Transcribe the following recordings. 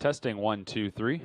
Testing 1, 2, 3.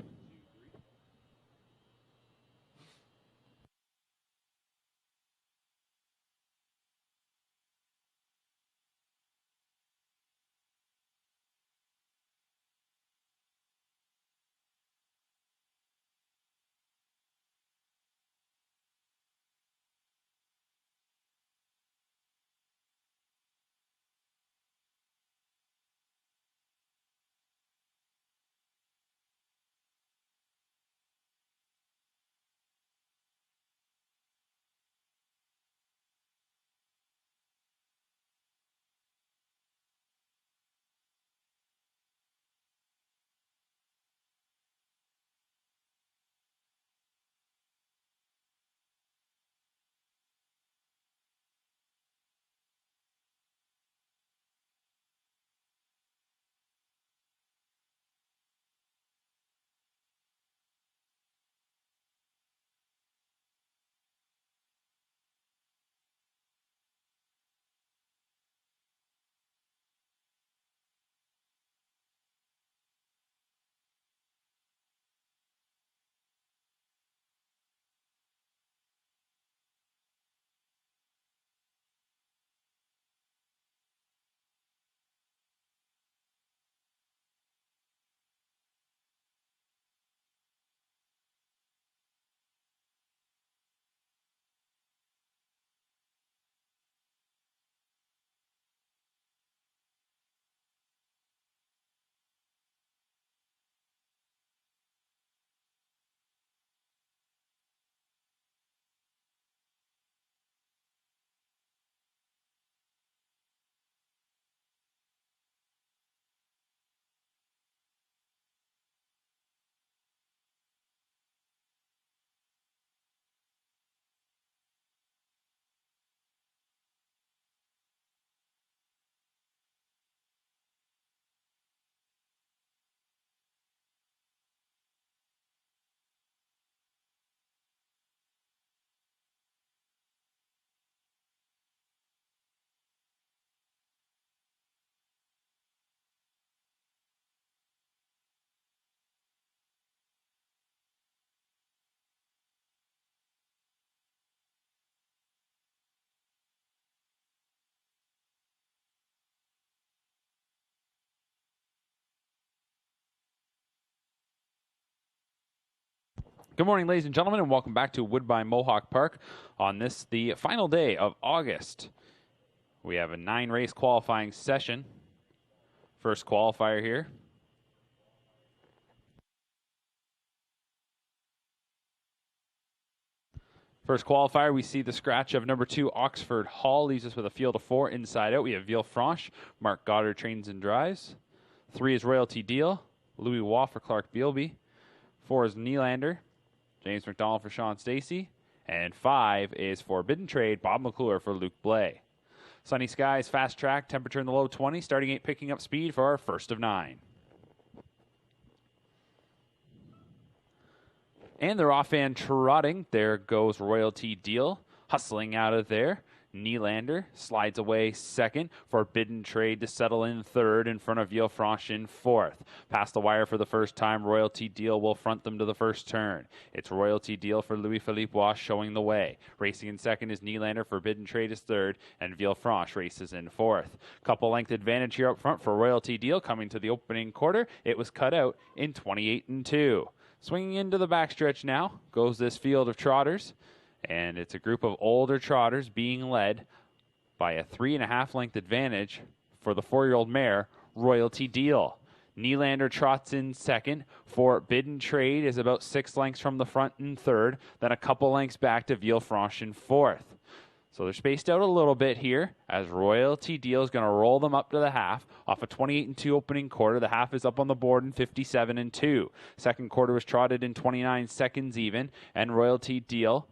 Good morning, ladies and gentlemen, and welcome back to Woodbine Mohawk Park on the final day of August. We have a 9-race qualifying session. First qualifier here. First qualifier, we see the scratch of number 2, Oxford Hall, leaves us with a field of 4 inside out. We have Villefranche, Mark Goddard trains and drives. 3 is Royalty Deal, Louis Waugh for Clark Bealby. 4 is Nylander, James McDonald for Sean Stacy. And 5 is Forbidden Trade, Bob McClure for Luke Blais. Sunny skies, fast track, temperature in the low 20s, starting 8 picking up speed for our first of 9. And they're off and trotting. There goes Royalty Deal, hustling out of there. Nylander slides away second. Forbidden Trade to settle in third in front of Villefranche in fourth. Past the wire for the first time, Royalty Deal will front them to the first turn. It's Royalty Deal for Louis-Philippe Waugh showing the way. Racing in second is Nylander, Forbidden Trade is third, and Villefranche races in fourth. Couple length advantage here up front for Royalty Deal coming to the opening quarter. It was cut out in 28-2. Swinging into the backstretch now goes this field of trotters. And it's a group of older trotters being led by a 3.5 length advantage for the 4-year-old mare, Royalty Deal. Nylander trots in second. Forbidden Trade is about 6 lengths from the front in third. Then a couple lengths back to Villefranche in fourth. So they're spaced out a little bit here as Royalty Deal is going to roll them up to the half off a 28-2 opening quarter. The half is up on the board in 57-2. Second quarter was trotted in 29 seconds even, and Royalty Deal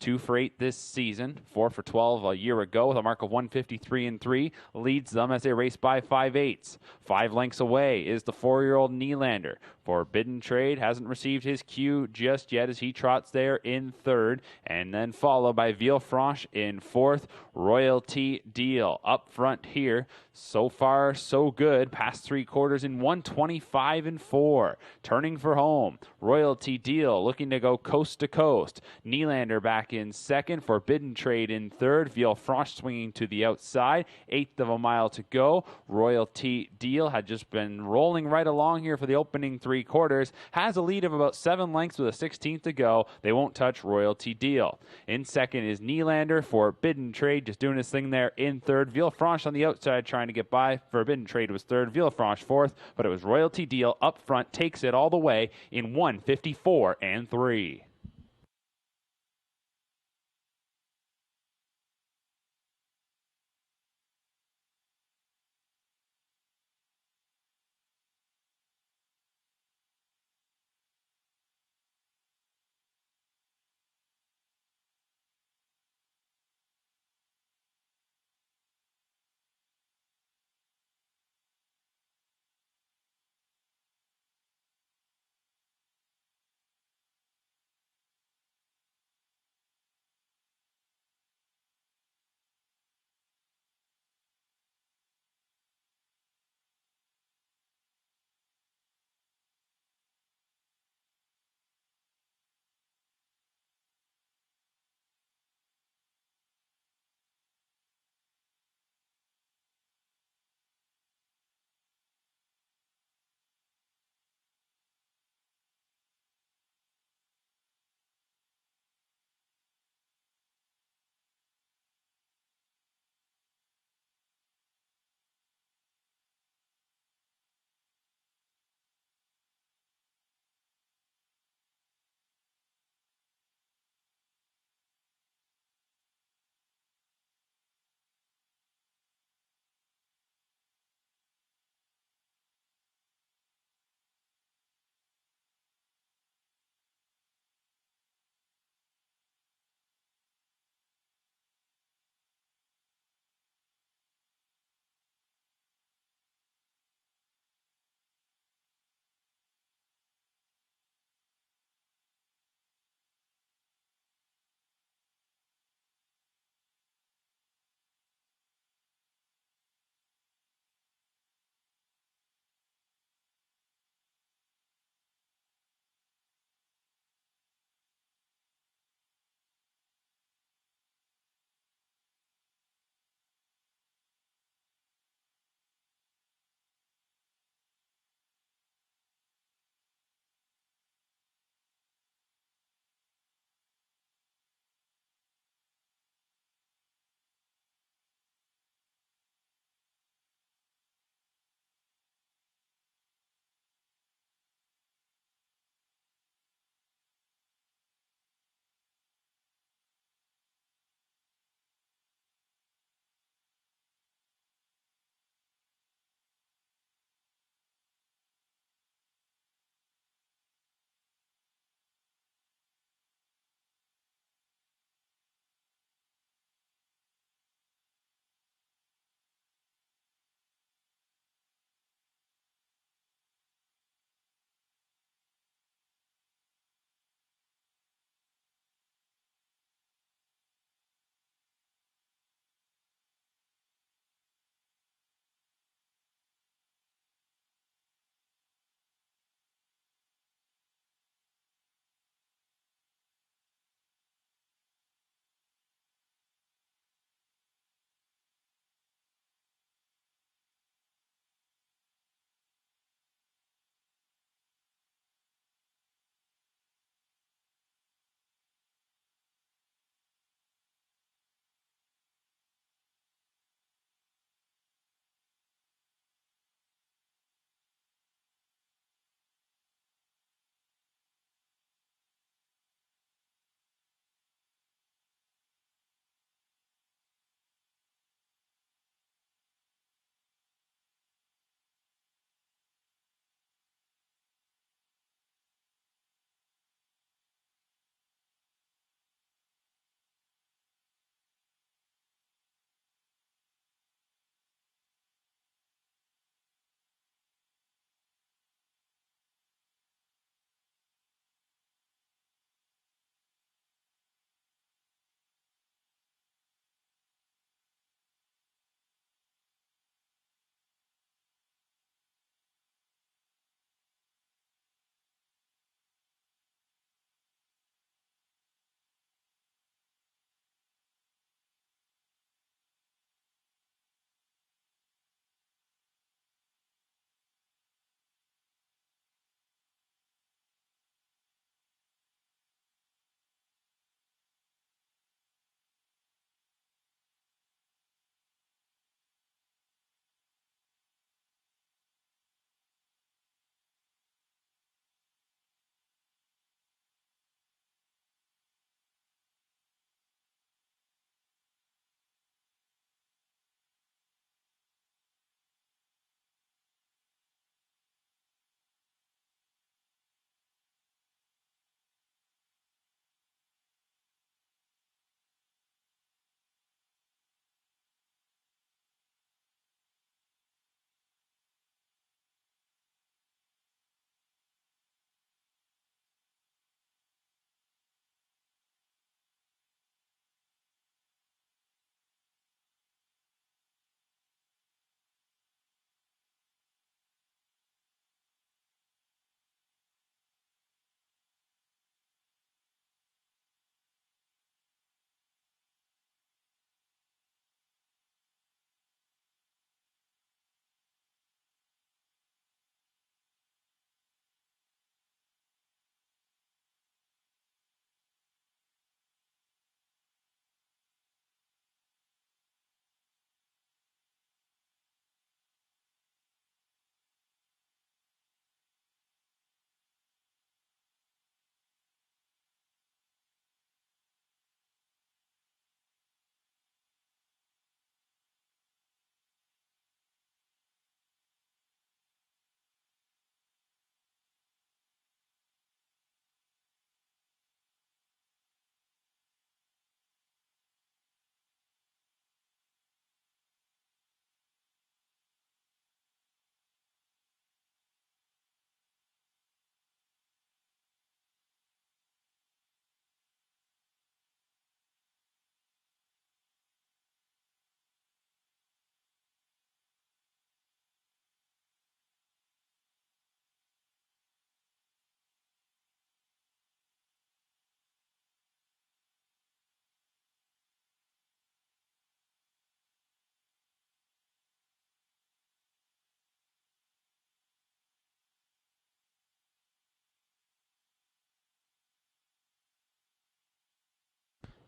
2 for 8 this season, 4 for 12 a year ago with a mark of 153-3, leads them as they race by 5/8. 5 lengths away is the 4-year-old Nylander. Forbidden Trade hasn't received his cue just yet as he trots there in third, and then followed by Villefranche in fourth. Royalty Deal up front here. So far, so good. Past 3/4 in 125 and 4. Turning for home. Royalty Deal looking to go coast to coast. Nylander back in second. Forbidden Trade in third. Villefranche swinging to the outside. 1/8 of a mile to go. Royalty Deal had just been rolling right along here for the opening 3/4. Has a lead of about 7 lengths with a 16th to go. They won't touch Royalty Deal. In second is Nylander. Forbidden Trade just doing his thing there in third. Villefranche on the outside trying to get by. Forbidden Trade was third. Villefranche fourth, but it was Royalty Deal up front, takes it all the way in 154 and 3.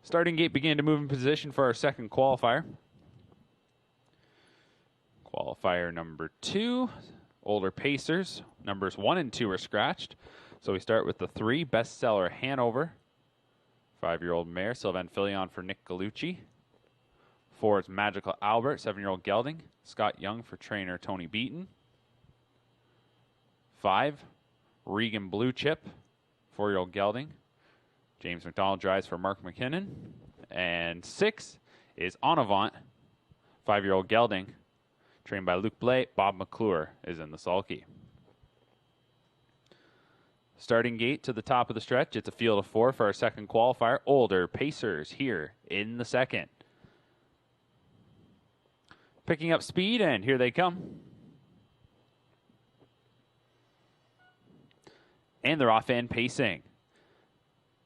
Starting gate began to move in position for our second qualifier. Qualifier number 2, older pacers. Numbers 1 and 2 are scratched. So we start with the 3, Bestseller Hanover. 5-year-old mare, Sylvan Filion for Nick Gallucci. 4 is Magical Albert, 7-year-old gelding. Scott Young for trainer Tony Beaton. 5, Regan Blue Chip, 4-year-old gelding. James McDonald drives for Mark McKinnon. And 6 is En Avant, 5-year-old gelding. Trained by Luke Blay, Bob McClure is in the sulky. Starting gate to the top of the stretch, it's a field of 4 for our second qualifier. Older pacers here in the second. Picking up speed, and here they come. And they're off and pacing.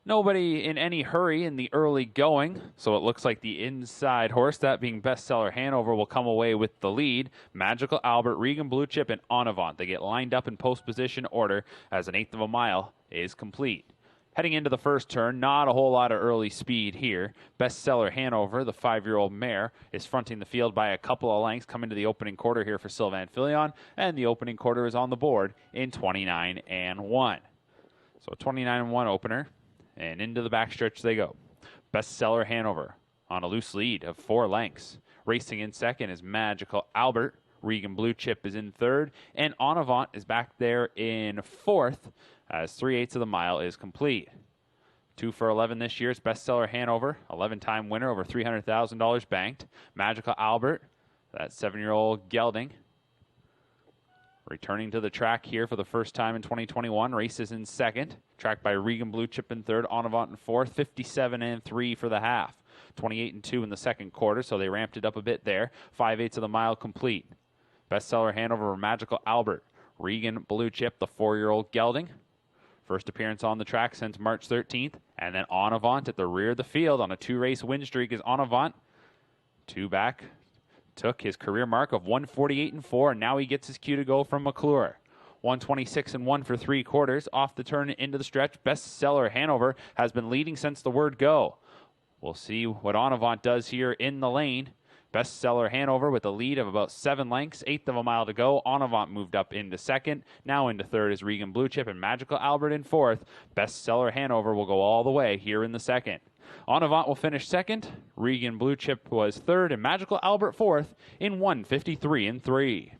Nobody in any hurry in the early going, so it looks like the inside horse, that being Bestseller Hanover, will come away with the lead. Magical Albert, Regan Blue Chip, and En Avant. They get lined up in post position order as an eighth of a mile is complete. Heading into the first turn, not a whole lot of early speed here. Bestseller Hanover, the 5-year-old mare, is fronting the field by a couple of lengths, coming to the opening quarter here for Sylvan Filion, and the opening quarter is on the board in 29-1. So 29-1 opener. And into the backstretch they go. Bestseller Hanover on a loose lead of 4 lengths. Racing in second is Magical Albert. Regan Blue Chip is in third. And En Avant is back there in fourth as 3/8 of the mile is complete. 2 for 11 this year is Bestseller Hanover. 11-time winner, over $300,000 banked. Magical Albert, that 7-year-old gelding. Returning to the track here for the first time in 2021. Races in second. Tracked by Regan Blue Chip in third. En Avant in fourth. 57-3 for the half. 28-2 in the second quarter, so they ramped it up a bit there. 5/8 of the mile complete. Bestseller Hanover, Magical Albert. Regan Blue Chip, the 4-year-old gelding. First appearance on the track since March 13th. And then En Avant at the rear of the field on a 2-race win streak is En Avant. 2 back. Took his career mark of 148-4, and now he gets his cue to go from McClure. 126-1 for 3 quarters. Off the turn into the stretch, Bestseller Hanover has been leading since the word go. We'll see what En Avant does here in the lane. Bestseller Hanover with a lead of about 7 lengths, 1/8 of a mile to go. En Avant moved up into second. Now into third is Regan Blue Chip, and Magical Albert in fourth. Bestseller Hanover will go all the way here in the second. En Avant will finish second. Regan Blue Chip was third, and Magical Albert fourth in 153-3.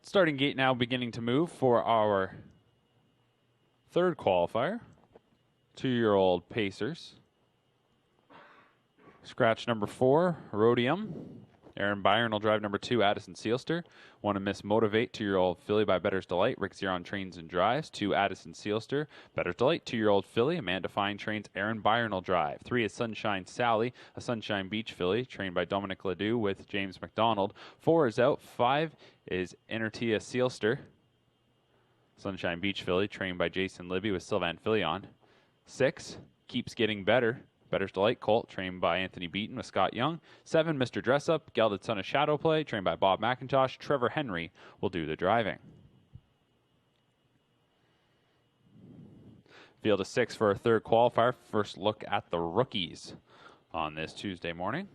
Starting gate now beginning to move for our third qualifier. 2-year-old Pacers. Scratch number 4, Rhodium. Aaron Byron will drive number 2, Addison Seelster. 1 to Miss Motivate, 2-year-old Philly by Better's Delight. Rick Ziron trains and drives. 2, Addison Seelster. Better's Delight, 2-year-old Philly. Amanda Fine trains. Aaron Byron will drive. 3 is Sunshine Sally, a Sunshine Beach filly, trained by Dominic Ledoux with James McDonald. 4 is out. 5 is Enertia Seelster. Sunshine Beach filly, trained by Jason Libby with Sylvan Filion. 6, Keeps Getting Better. Better's Delight Colt, trained by Anthony Beaton with Scott Young. 7, Mr. Dress Up, Gelded Son of Shadow Play, trained by Bob McIntosh. Trevor Henry will do the driving. Field of 6 for our third qualifier. First look at the rookies on this Tuesday morning.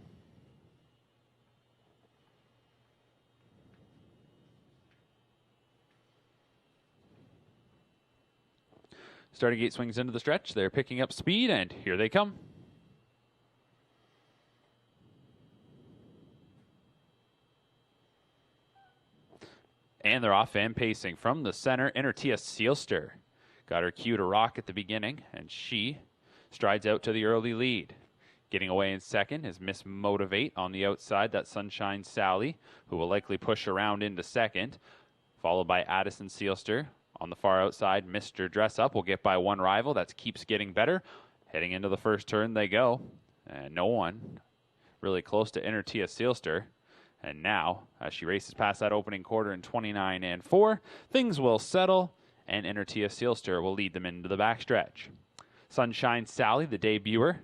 Starting gate swings into the stretch. They're picking up speed, and here they come. And they're off and pacing from the center. Enertia Seelster got her cue to rock at the beginning, and she strides out to the early lead. Getting away in second is Miss Motivate on the outside. That's Sunshine Sally, who will likely push around into second, followed by Addison Seelster. On the far outside, Mr. Dress Up will get by one rival. That Keeps Getting Better. Heading into the first turn they go, and no one really close to Enertia Seelster. And now, as she races past that opening quarter in 29 and 4, things will settle, and Enertia Seelster will lead them into the backstretch. Sunshine Sally, the debuter,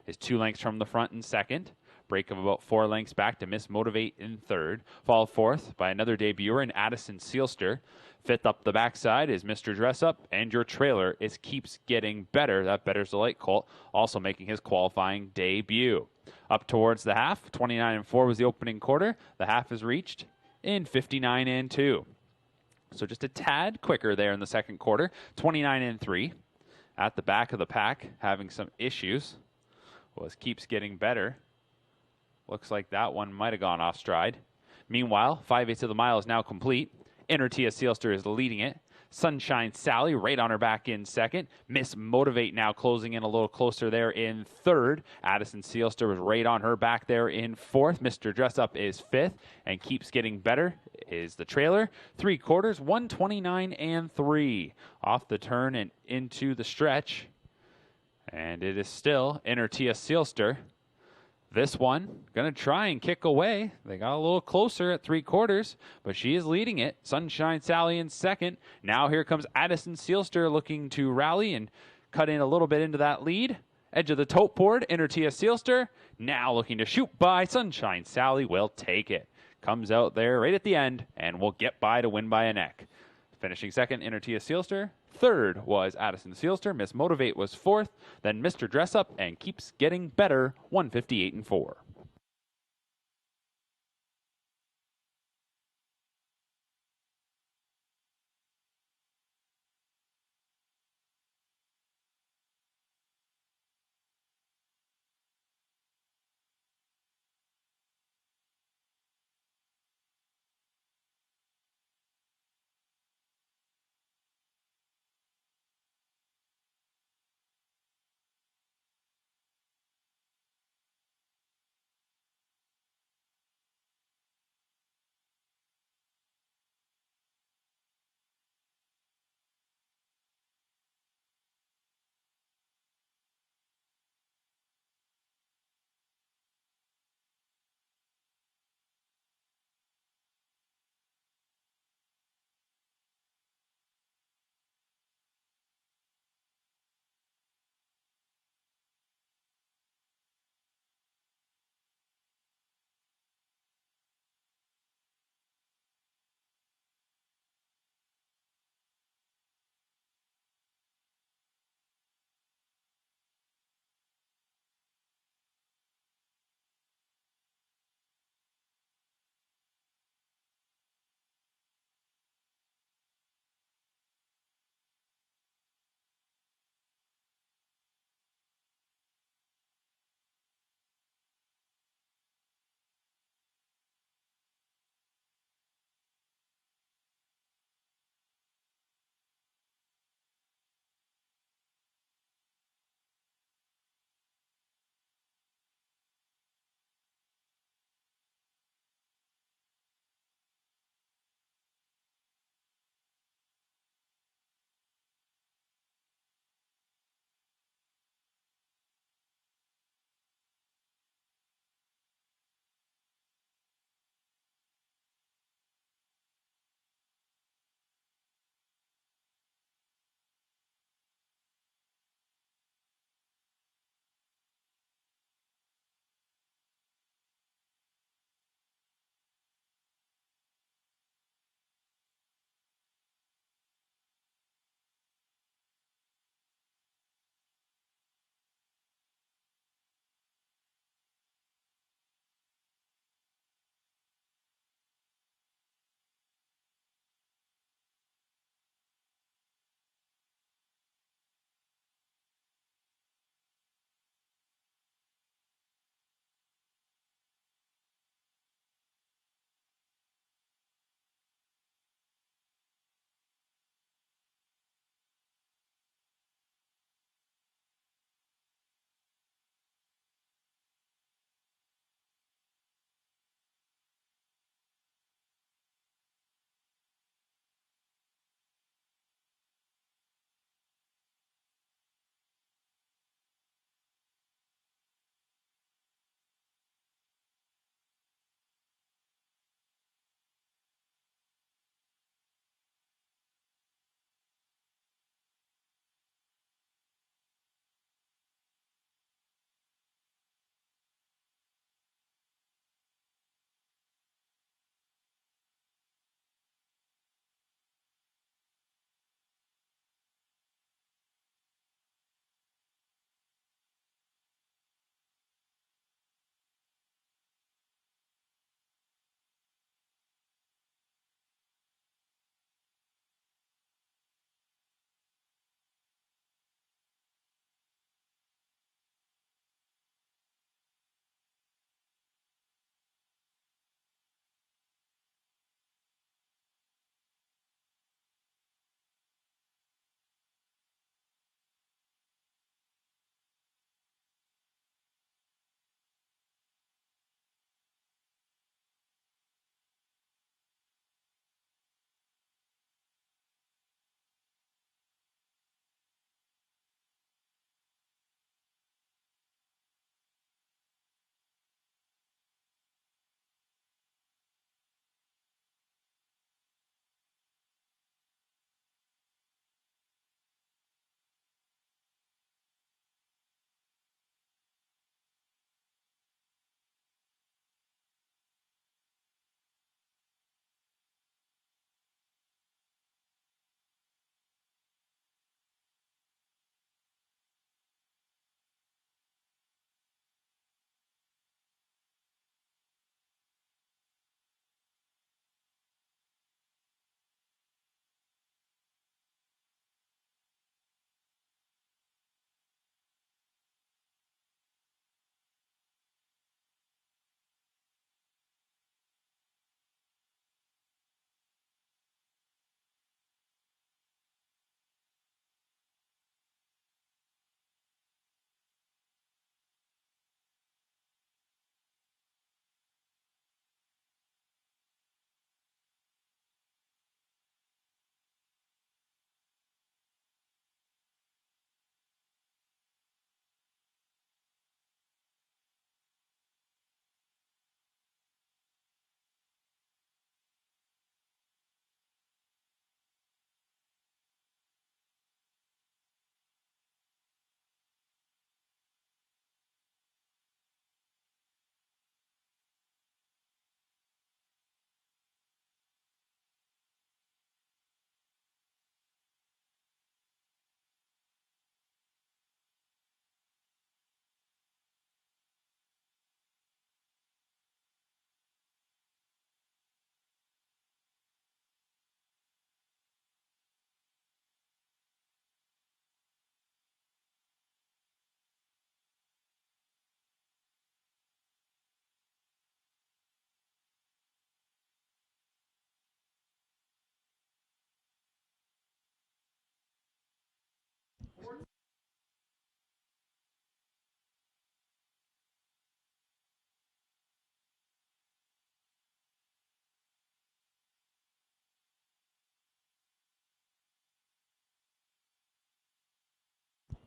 is 2 lengths from the front in second. Break of about 4 lengths back to Miss Motivate in third. Followed fourth by another debuter in Addison Seelster. Fifth up the backside is Mr. Dress Up, and your trailer is Keeps Getting Better. That Better's Delight colt, also making his qualifying debut. Up towards the half, 29 and 4 was the opening quarter. The half is reached in 59 and 2. So just a tad quicker there in the second quarter, 29 and 3. At the back of the pack, having some issues, was Keeps Getting Better. Looks like that one might have gone off stride. Meanwhile, 5/8 of the mile is now complete. Enertia Seelster is leading it. Sunshine Sally right on her back in second. Miss Motivate now closing in a little closer there in third. Addison Seelster was right on her back there in fourth. Mr. Dress Up is fifth, and Keeps Getting Better is the trailer. 3 quarters, 129 and 3. Off the turn and into the stretch. And it is still Enertia Seelster. This one, going to try and kick away. They got a little closer at 3 quarters, but she is leading it. Sunshine Sally in second. Now here comes Addison Seelster looking to rally and cut in a little bit into that lead. Edge of the tote board, Enertia Seelster. Now looking to shoot by. Sunshine Sally will take it. Comes out there right at the end and will get by to win by a neck. Finishing second, Enertia Seelster. Third was Addison Seelster. Miss Motivate was fourth. Then Mr. Dress Up and Keeps Getting Better, 158 and 4.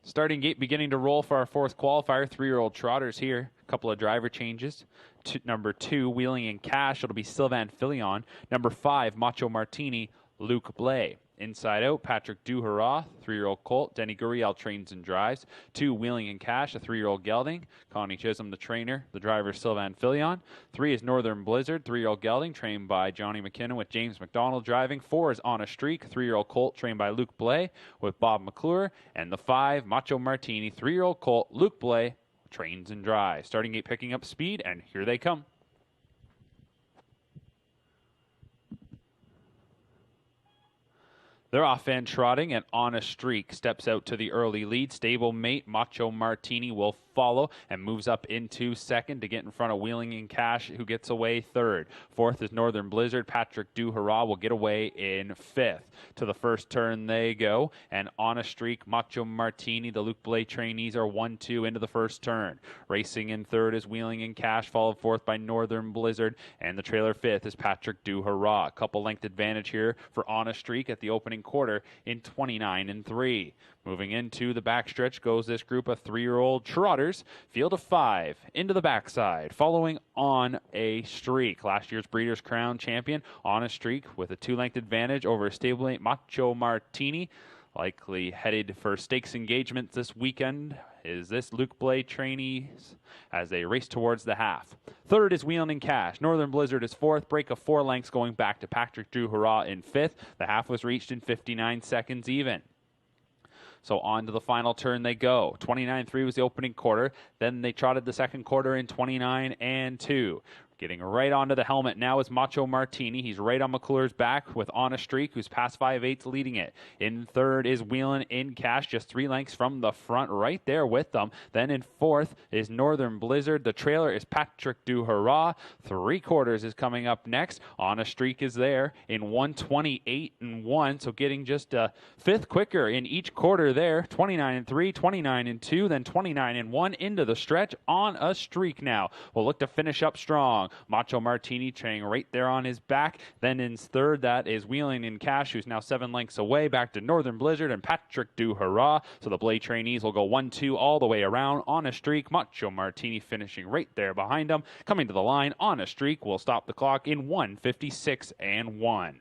Starting gate beginning to roll for our fourth qualifier. 3-year-old trotters here. A couple of driver changes. Number 2, Wheeling and Cash. It'll be Sylvan Filion. Number 5, Macho Martini, Luke Blay. Inside out, Patrick Duhara, 3-year-old colt. Denny Guriel trains and drives. 2, Wheeling and Cash, a 3-year-old gelding. Connie Chisholm, the trainer. The driver, Sylvan Filion. 3 is Northern Blizzard, 3-year-old gelding, trained by Johnny McKinnon with James McDonald driving. 4 is On a Streak, 3-year-old colt, trained by Luke Blay with Bob McClure. And the 5, Macho Martini, 3-year-old colt, Luke Blay, trains and drives. Starting gate picking up speed, and here they come. They're off and trotting, and On a Streak steps out to the early lead. Stablemate Macho Martini will follow and moves up into second to get in front of Wheeling and Cash, who gets away third. Fourth is Northern Blizzard. Patrick Duhara will get away in fifth. To the first turn they go, and On a Streak, Macho Martini, the Luke Blay trainees are 1-2 into the first turn. Racing in third is Wheeling and Cash, followed fourth by Northern Blizzard, and the trailer fifth is Patrick Duhara. A couple length advantage here for On a Streak at the opening quarter in 29-3. Moving into the backstretch goes this group of 3-year-old trotters. Field of 5 into the backside, following On a Streak. Last year's Breeders' Crown champion, On a Streak, with a 2-length advantage over stablemate Macho Martini. Likely headed for stakes engagement this weekend is this Luke Blay trainees as they race towards the half. Third is Wheeling and Cash. Northern Blizzard is fourth. Break of 4 lengths going back to Patrick Duhara in fifth. The half was reached in 59 seconds even. So on to the final turn they go. 29-3 was the opening quarter. Then they trotted the second quarter in 29-2. Getting right onto the helmet now is Macho Martini. He's right on McClure's back with On a Streak, who's past 5/8 leading it. In third is Wheeling in Cash, just 3 lengths from the front, right there with them. Then in fourth is Northern Blizzard. The trailer is Patrick Duhara. 3/4 is coming up next. On a Streak is there in 1:28-1, so getting just a fifth quicker in each quarter there. 29-3, 29-2, then 29-1 into the stretch. On a Streak now will look to finish up strong. Macho Martini training right there on his back. Then in third, that is Wheeling and Cash, who's now 7 lengths away. Back to Northern Blizzard and Patrick Duhara. So the Blay trainees will go 1-2 all the way around. On a Streak, Macho Martini finishing right there behind them. Coming to the line, On a Streak will stop the clock in 1:56-1.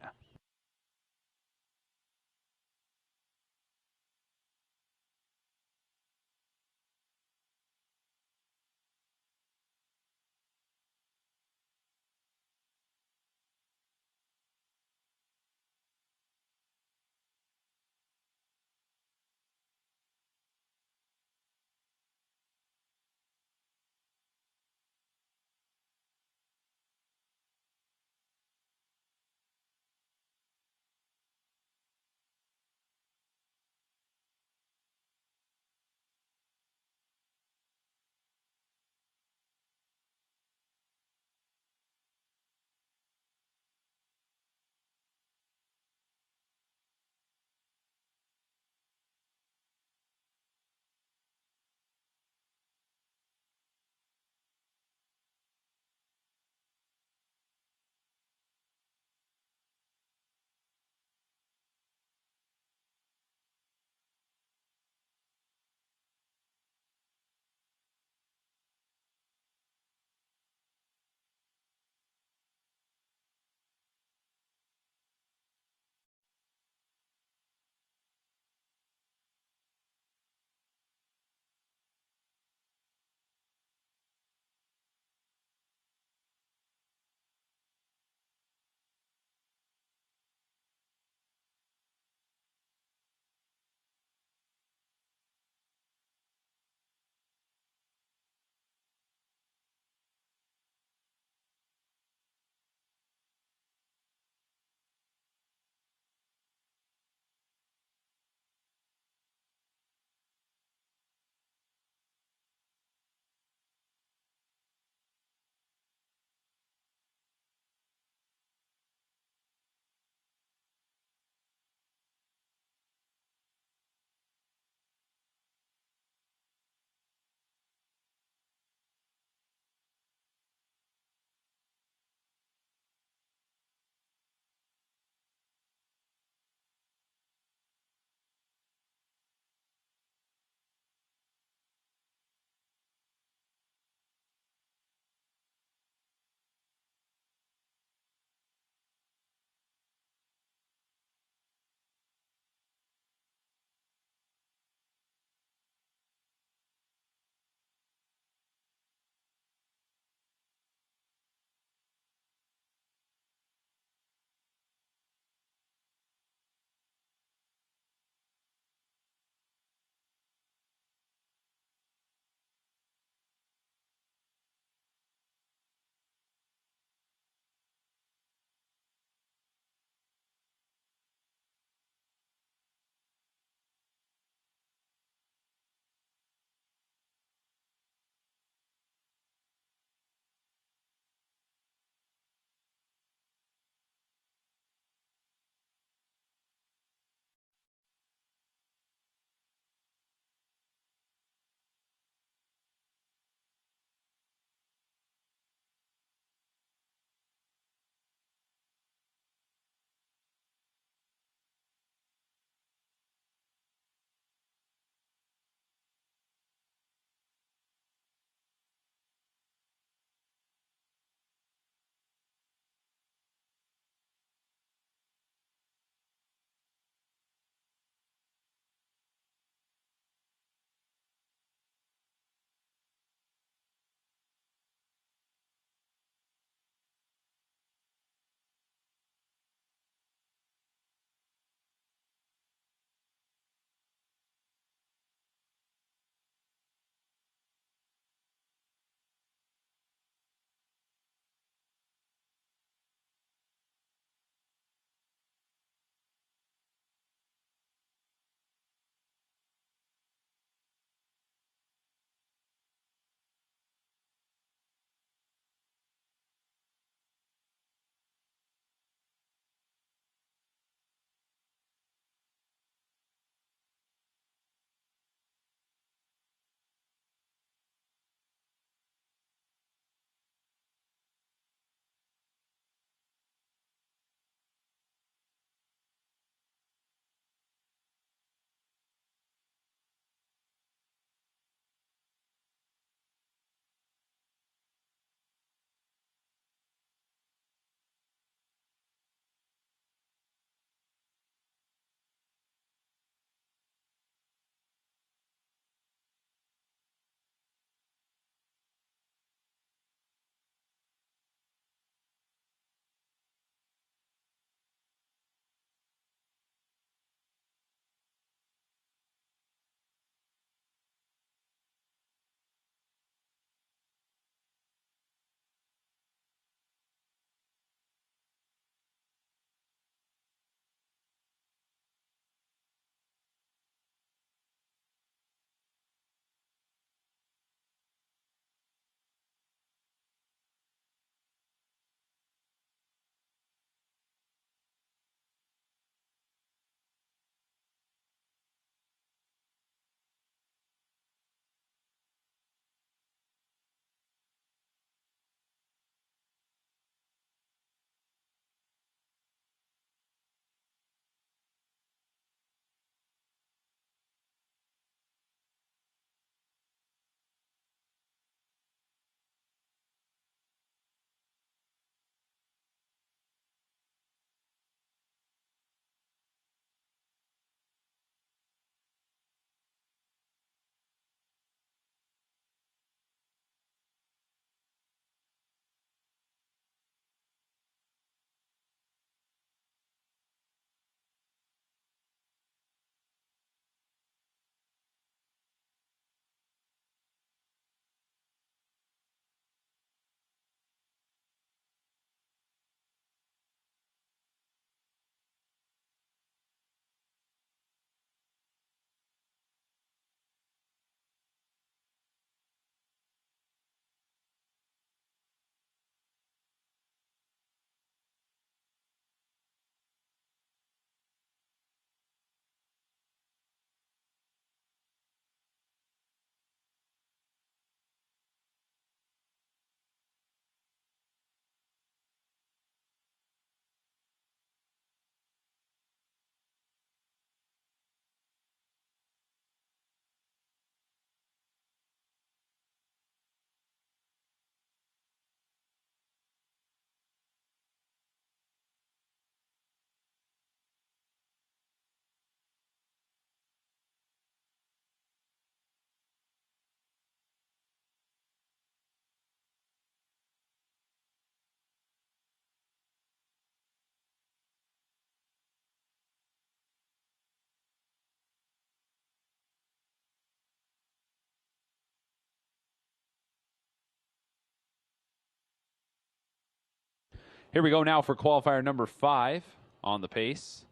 Here we go now for qualifier number 5 on the pace.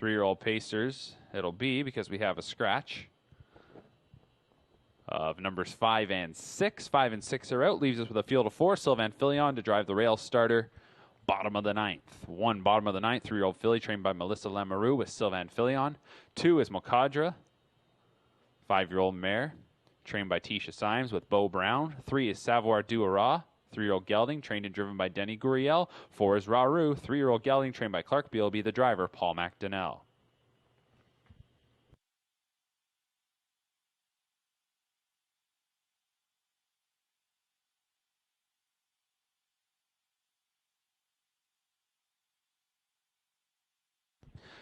3-year-old pacers it'll be because we have a scratch of numbers 5 and 6. 5 and 6 are out. Leaves us with a field of 4. Sylvan Filion to drive the rail starter. Bottom of the 9th. 1 bottom of the 9th. 3-year-old filly trained by Melissa Lamoureux with Sylvan Filion. 2 is Mokadra. 5-year-old mare trained by Tisha Symes with Beau Brown. 3 is Savoir Duara. 3-year-old gelding trained and driven by Denny Guriel. 4 is Raru. 3-year-old gelding trained by Clark Bealby, the driver, Paul McDonnell.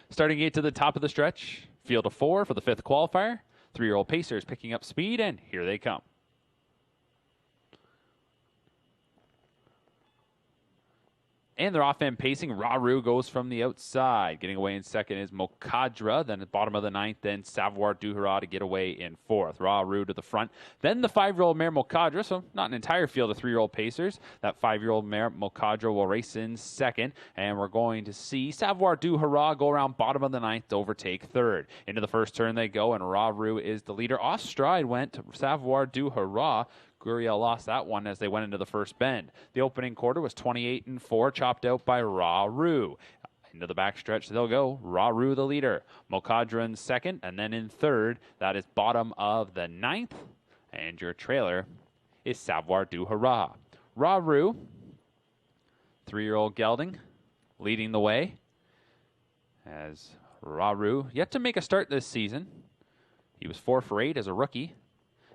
Starting gate to the top of the stretch. Field of 4 for the 5th qualifier. 3-year-old pacers picking up speed, and here they come. And they're off-end pacing. Raru goes from the outside. Getting away in second is Mokadra. Then at the bottom of the 9th, then Savoir Duhara to get away in 4th. Raru to the front. Then the 5-year-old mare Mokadra. So not an entire field of 3-year-old pacers. That 5-year-old mare Mokadra will race in second. And we're going to see Savoir Duhara go around bottom of the 9th to overtake 3rd. Into the first turn they go, and Raru is the leader. Off stride went Savoir Duhara. Guriel lost that one as they went into the first bend. The opening quarter was 28 and 4, chopped out by Raru. Into the backstretch they'll go. Raru the leader. Mokadra in second, and then in third, that is bottom of the 9th. And your trailer is Savoir Duhara. Raru, 3-year-old gelding, leading the way. As Raru, yet to make a start this season. He was 4 for 8 as a rookie.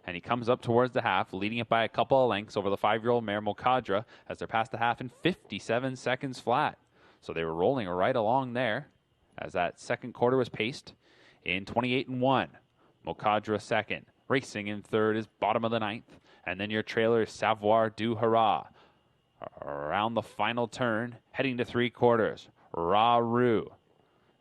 And he comes up towards the half, leading it by a couple of lengths over the 5-year-old mare Mokadra as they're past the half in 57 seconds flat. So they were rolling right along there as that second quarter was paced in 28 and 1. Mokadra second. Racing in third is bottom of the 9th. And then your trailer is Savoir Duhara. Around the final turn, heading to 3/4. Raru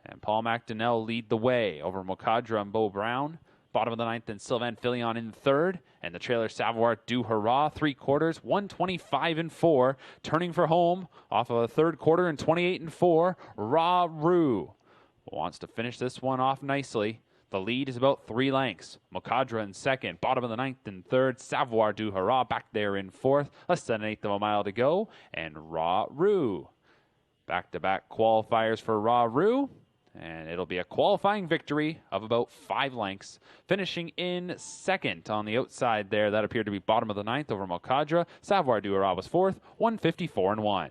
and Paul McDonnell lead the way over Mokadra and Beau Brown. Bottom of the 9th, and Sylvan Filion in third. And the trailer Savoir Duhara, 3/4, 125 and 4. Turning for home off of a third quarter in 28 and 4. Raru wants to finish this one off nicely. The lead is about 3 lengths. Mokadra in second. Bottom of the 9th and third. Savoir Duhara back there in 4th. Less than 1/8 of a mile to go. And Raru. Back-to-back qualifiers for Raru. And it'll be a qualifying victory of about 5 lengths. Finishing in second on the outside there. That appeared to be bottom of the 9th over Mokadra. Savoir Duhara was 4th, 154 and 1.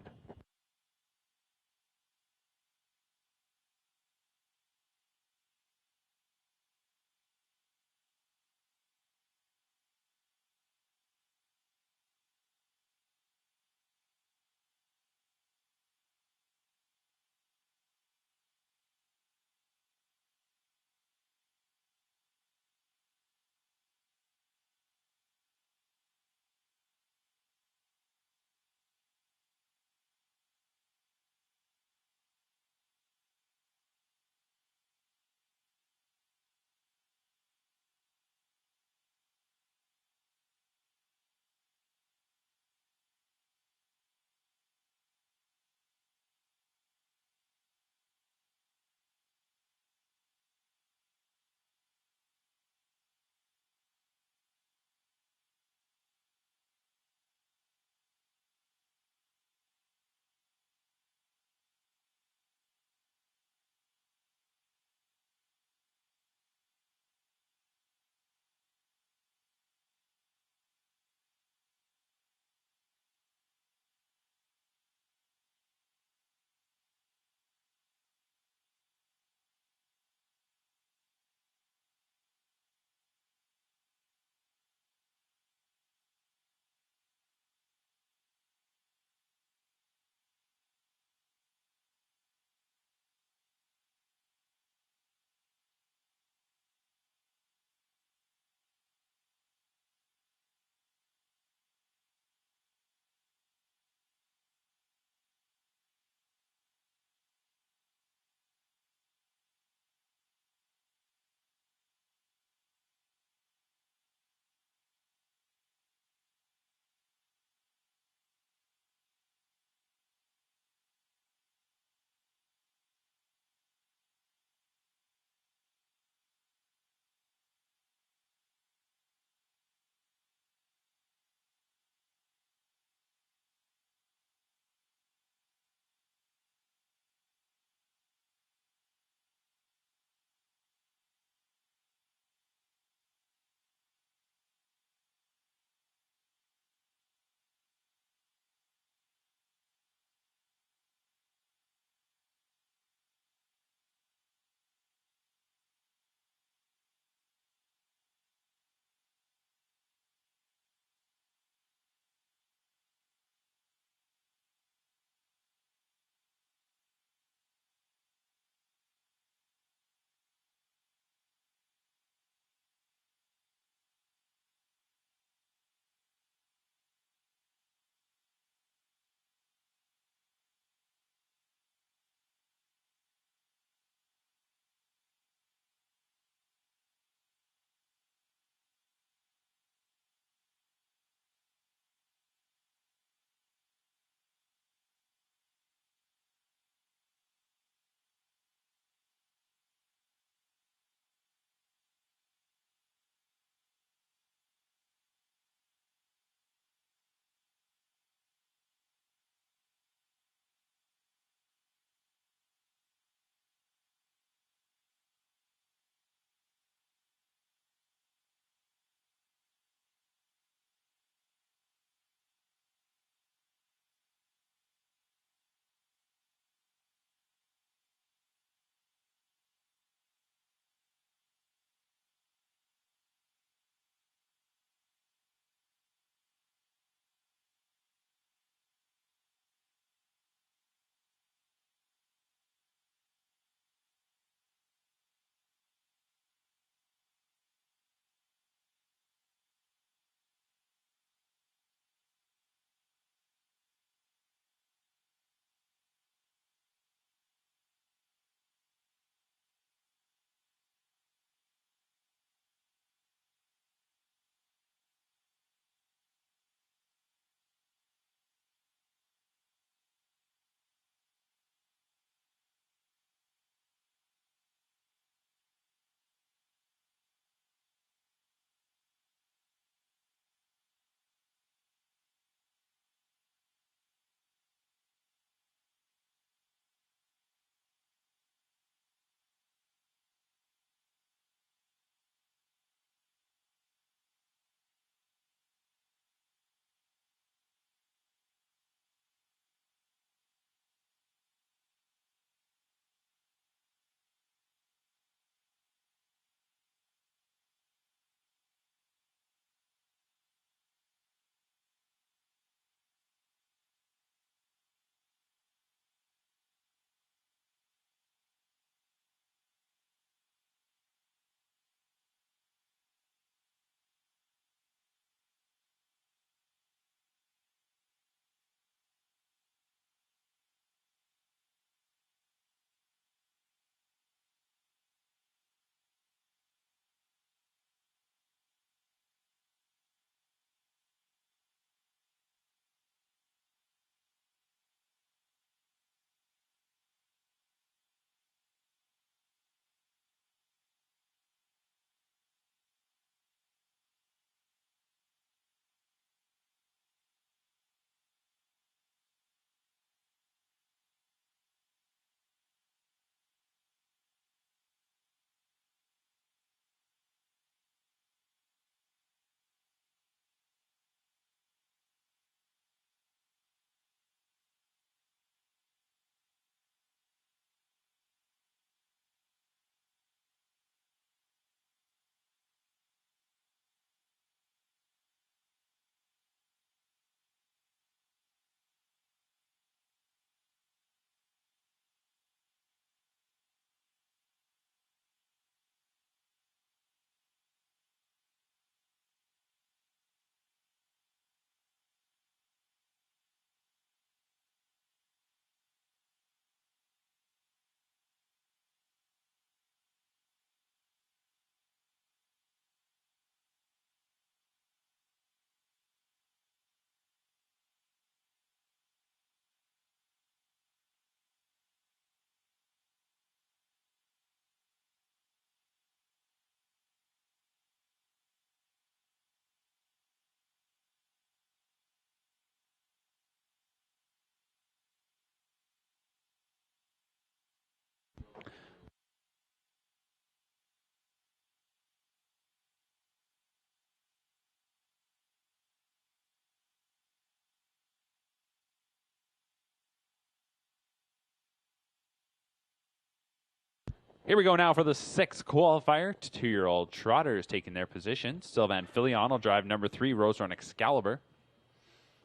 Here we go now for the 6th qualifier. 2-year-old trotters taking their position. Sylvan Filion will drive number 3, Rose Run Excalibur.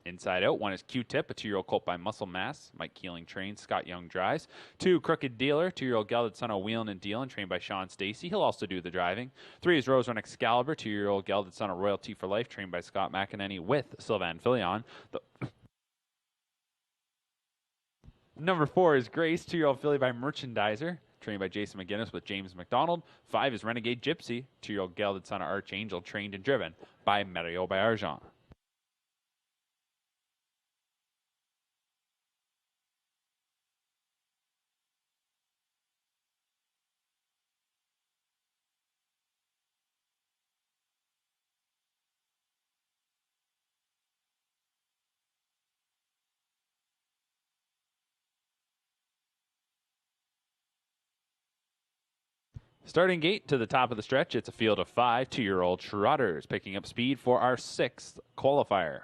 Inside out, 1 is Q-Tip, a 2-year-old colt by Muscle Mass. Mike Keeling trains, Scott Young drives. 2, Crooked Dealer, 2-year-old gelded son of Wheelin' and Dealin', trained by Sean Stacy. He'll also do the driving. 3 is Rose Run Excalibur, 2-year-old gelded son of Royalty for Life, trained by Scott McEnany with Sylvan Filion. Number 4 is Grace, 2-year-old filly by Merchandiser, trained by Jason McGinnis with James McDonald. 5 is Renegade Gypsy, 2-year-old gelded son of Archangel, trained and driven by Mario Bayarjan. Starting gate to the top of the stretch, it's a field of 5 2-year-old trotters, picking up speed for our 6th qualifier.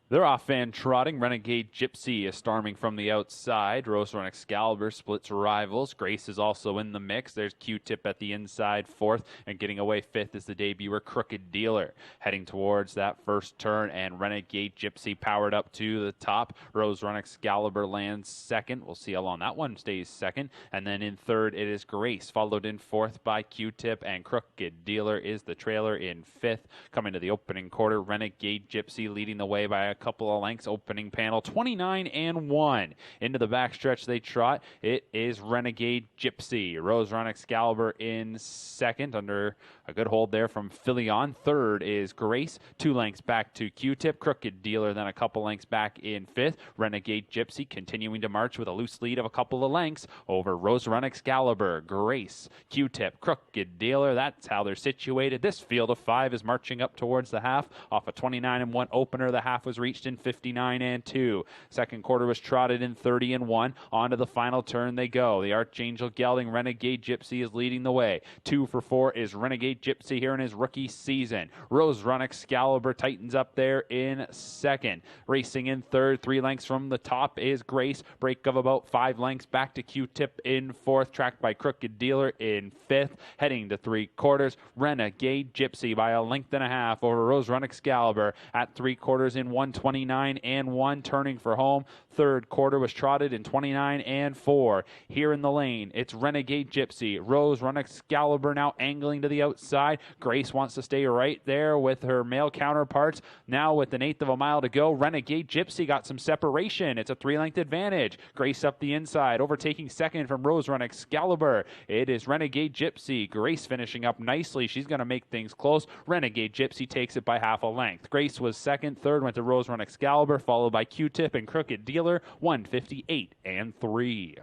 They're off and trotting. Renegade Gypsy is storming from the outside. Rose Run Excalibur splits rivals. Grace is also in the mix. There's Q-Tip at the inside, 4th, and getting away 5th is the debuter Crooked Dealer. Heading towards that first turn, and Renegade Gypsy powered up to the top. Rose Run Excalibur lands 2nd. We'll see how long that one stays 2nd. And then in 3rd, it is Grace, followed in 4th by Q-Tip, and Crooked Dealer is the trailer in 5th. Coming to the opening quarter, Renegade Gypsy leading the way by a couple of lengths. Opening panel 29-1 into the backstretch they trot. It is Renegade Gypsy. Rose Run Excalibur in 2nd under a good hold there from Filion. 3rd is Grace, 2 lengths back to Q-Tip. Crooked Dealer then a couple lengths back in 5th. Renegade Gypsy continuing to march with a loose lead of a couple of lengths over Rose Run Excalibur. Grace, Q-Tip, Crooked Dealer, that's how they're situated. This field of 5 is marching up towards the half. Off a 29-1 opener, the half was reached in 59-2. Second quarter was trotted in 30-1. On to the final turn they go. The Archangel gelding Renegade Gypsy is leading the way. 2 for 4 is Renegade Gypsy here in his rookie season. Rose Run Excalibur tightens up there in 2nd. Racing in 3rd, 3 lengths from the top is Grace. Break of about 5 lengths back to Q-Tip in 4th, tracked by Crooked Dealer in 5th. Heading to 3 quarters, Renegade Gypsy by a length and a half over Rose Run Excalibur at 3 quarters in 129-1, turning for home. 3rd quarter was trotted in 29-4. Here in the lane, it's Renegade Gypsy. Rose Run Excalibur now angling to the outside. Grace wants to stay right there with her male counterparts. Now with an 1/8 of a mile to go, Renegade Gypsy got some separation. It's a 3-length advantage. Grace up the inside, overtaking 2nd from Rose Run Excalibur. It is Renegade Gypsy. Grace finishing up nicely. She's going to make things close. Renegade Gypsy takes it by half a length. Grace was 2nd. 3rd went to Rose Run Excalibur, followed by Q-Tip and Crooked Dealer, 158-3.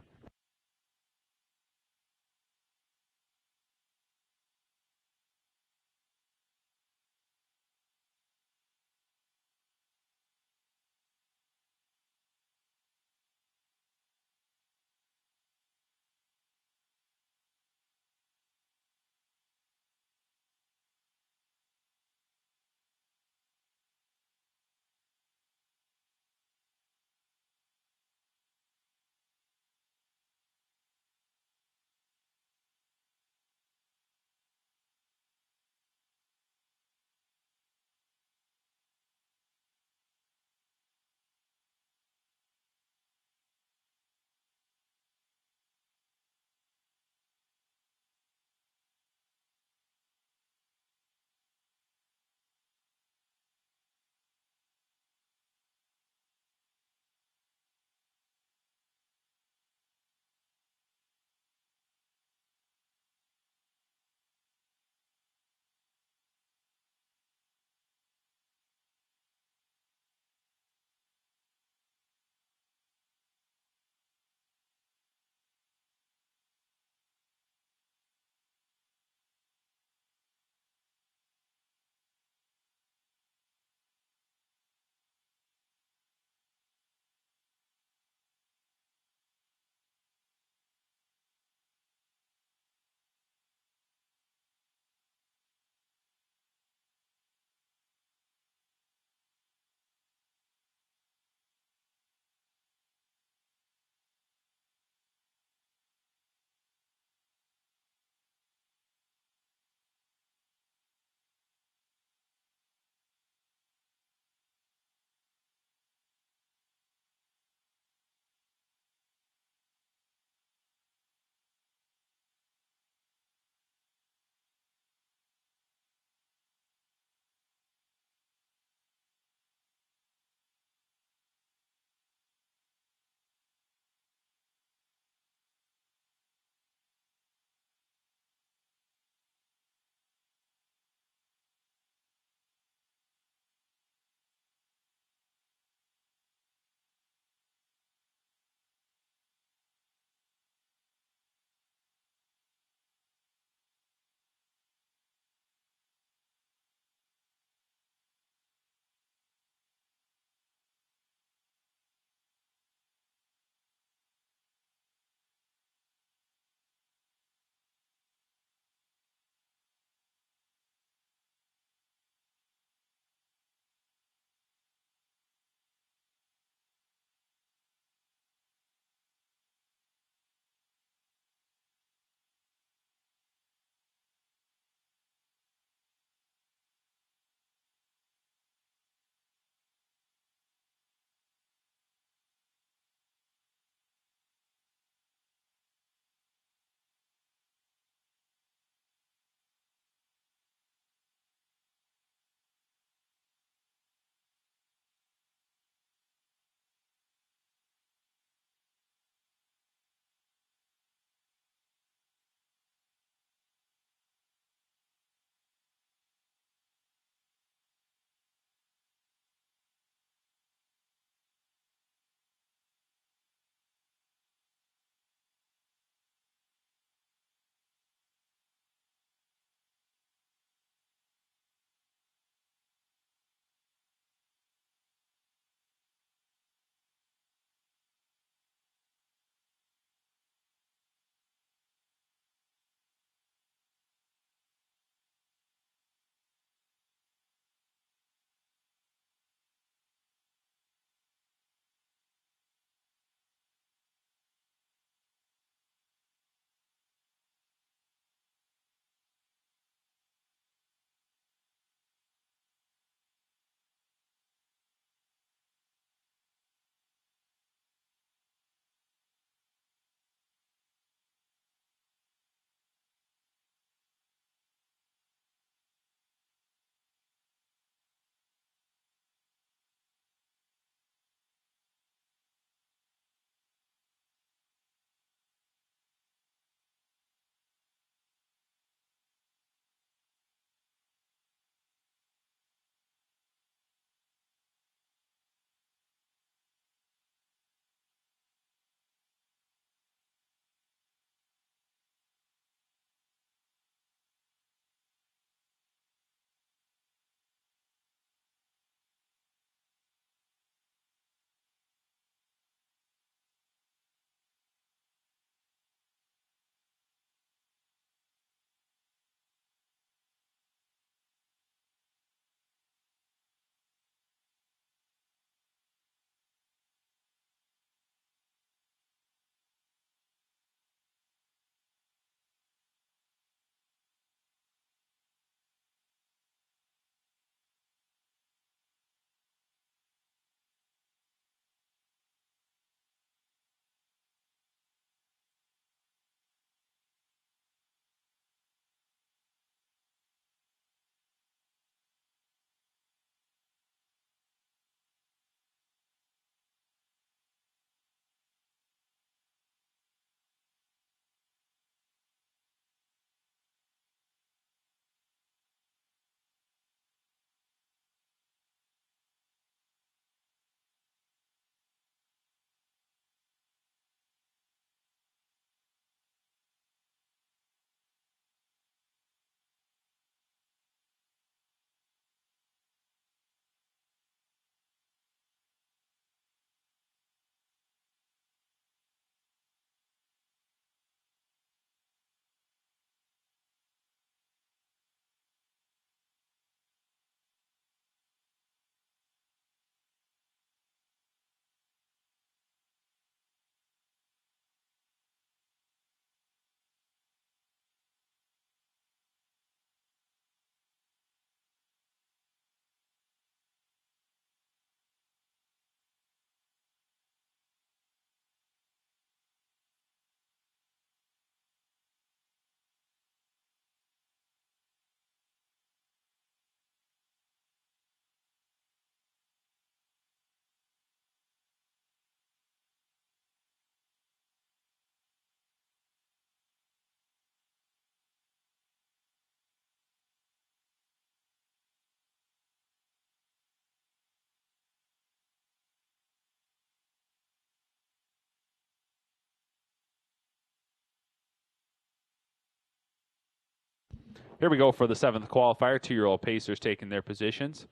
Here we go for the 7th qualifier. 2-year-old Pacers taking their positions.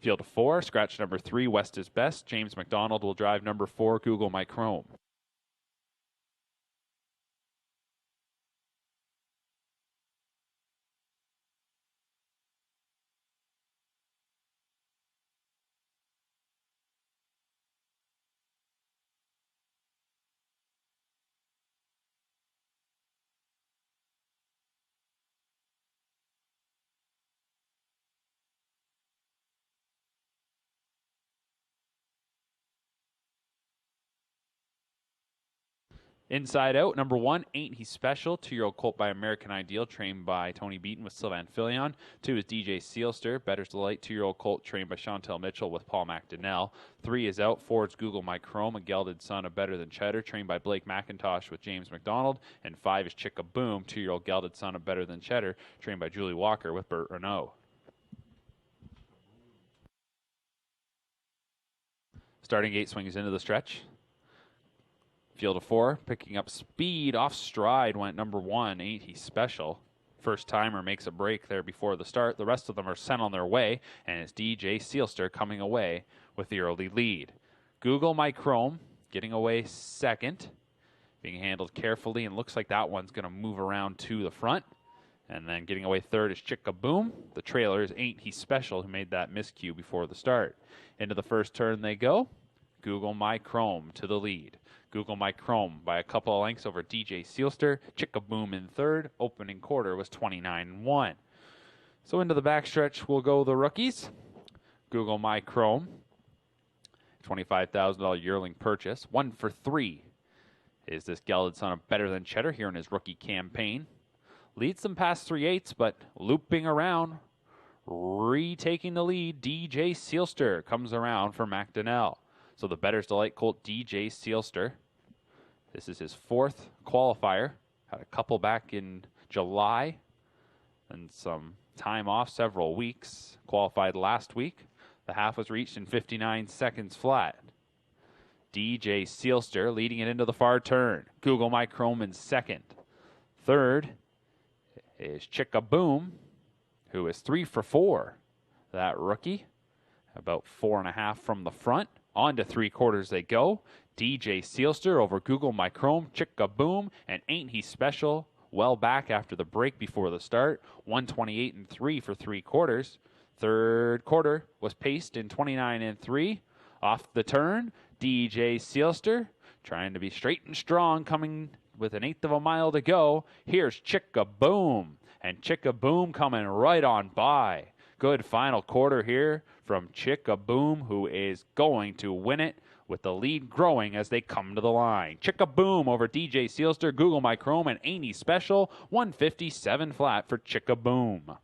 Field of 4, scratch number 3, West is Best. James McDonald will drive number 4, Google My Chrome. Inside Out, number 1, Ain't He Special, 2-year-old colt by American Ideal, trained by Tony Beaton with Sylvain Filion. 2 is DJ Sealster, Better's Delight, 2-year-old colt trained by Chantel Mitchell with Paul McDonnell. 3 is Out, 4 is Google My Chrome, a gelded son of Better Than Cheddar, trained by Blake McIntosh with James McDonald. And 5 is Chickaboom, 2-year-old gelded son of Better Than Cheddar, trained by Julie Walker with Burt Renault. Starting gate swings into the stretch. Field of 4, picking up speed off stride went number 1, Ain't He Special. First timer makes a break there before the start. The rest of them are sent on their way, and it's DJ Sealster coming away with the early lead. Google My Chrome getting away second, being handled carefully, and looks like that one's going to move around to the front. And then getting away third is Chickaboom. The trailer is Ain't He Special, who made that miscue before the start. Into the first turn they go. Google My Chrome to the lead. Google My Chrome by a couple of lengths over DJ Sealster. Chickaboom in third. Opening quarter was 29-1. So into the backstretch will go the rookies. Google My Chrome, $25,000 yearling purchase. 1 for 3 is this gelded son of Better Than Cheddar here in his rookie campaign. Leads them past 3/8, but looping around, retaking the lead, DJ Sealster comes around for McDonnell. So the Better's Delight colt DJ Sealster. This is his 4th qualifier. Had a couple back in July and some time off, several weeks. Qualified last week. The half was reached in 59 seconds flat. DJ Sealster leading it into the far turn. Google My Chrome in second. Third is Chickaboom, who is 3 for 4. That rookie, about 4.5 from the front. On to 3/4 they go. DJ Sealster over Google My Chrome, Chickaboom, and Ain't He Special. Well back after the break before the start. 128-3 for 3/4. Third quarter was paced in 29-3. Off the turn, DJ Sealster trying to be straight and strong, coming with 1/8 of a mile to go. Here's Chickaboom, and Chickaboom coming right on by. Good final quarter here from Chickaboom, who is going to win it with the lead growing as they come to the line. Chickaboom over DJ Sealster, Google My Chrome, and Ain't He Special. 157 flat for Chickaboom.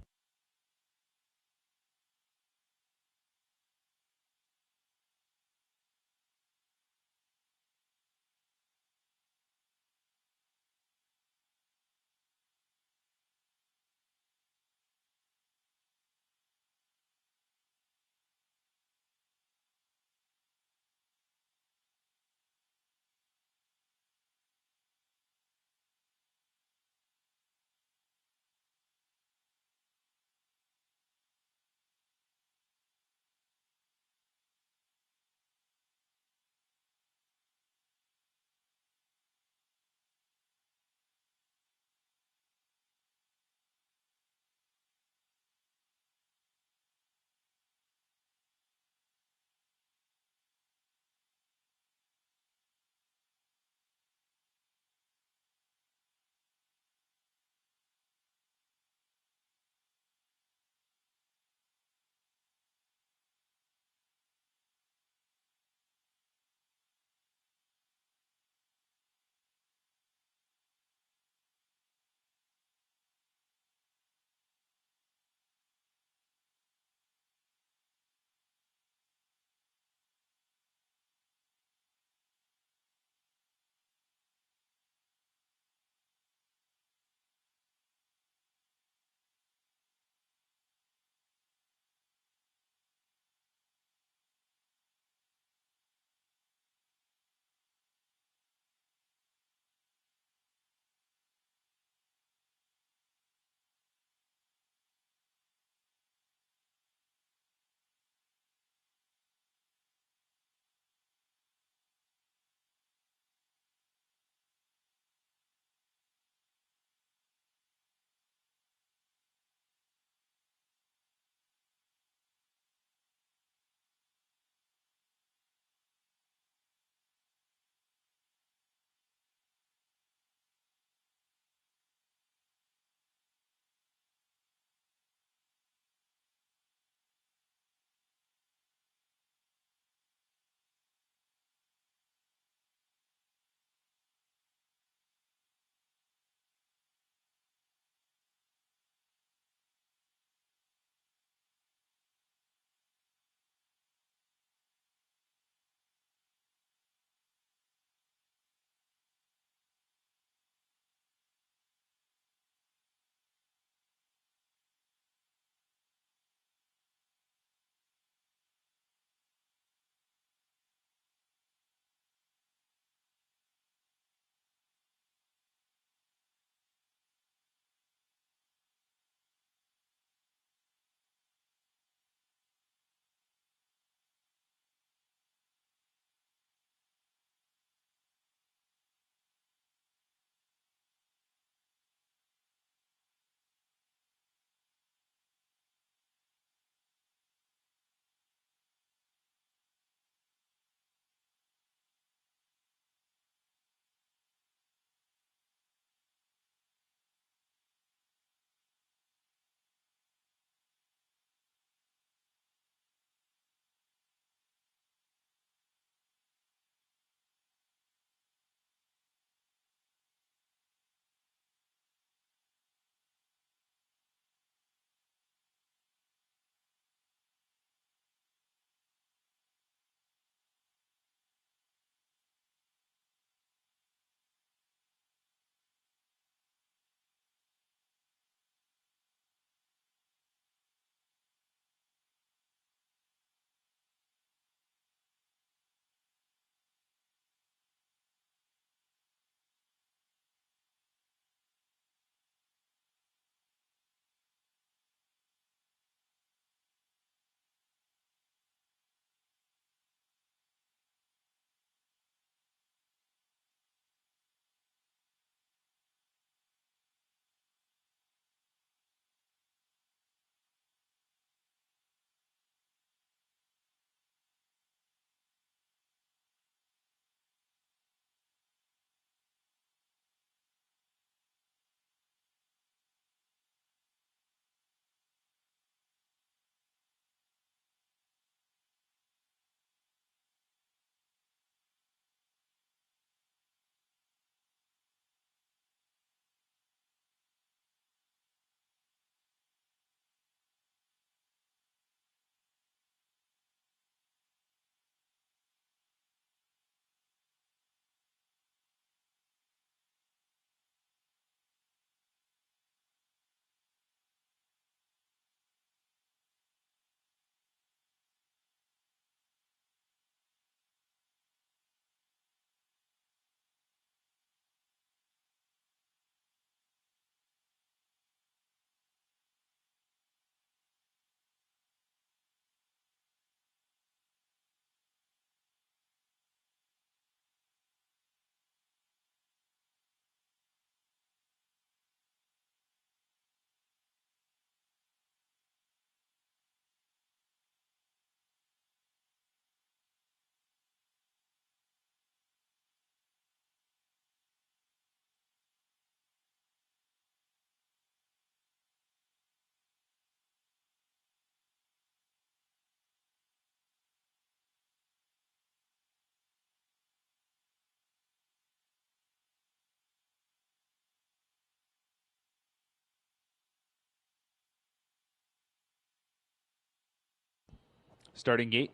Starting gate,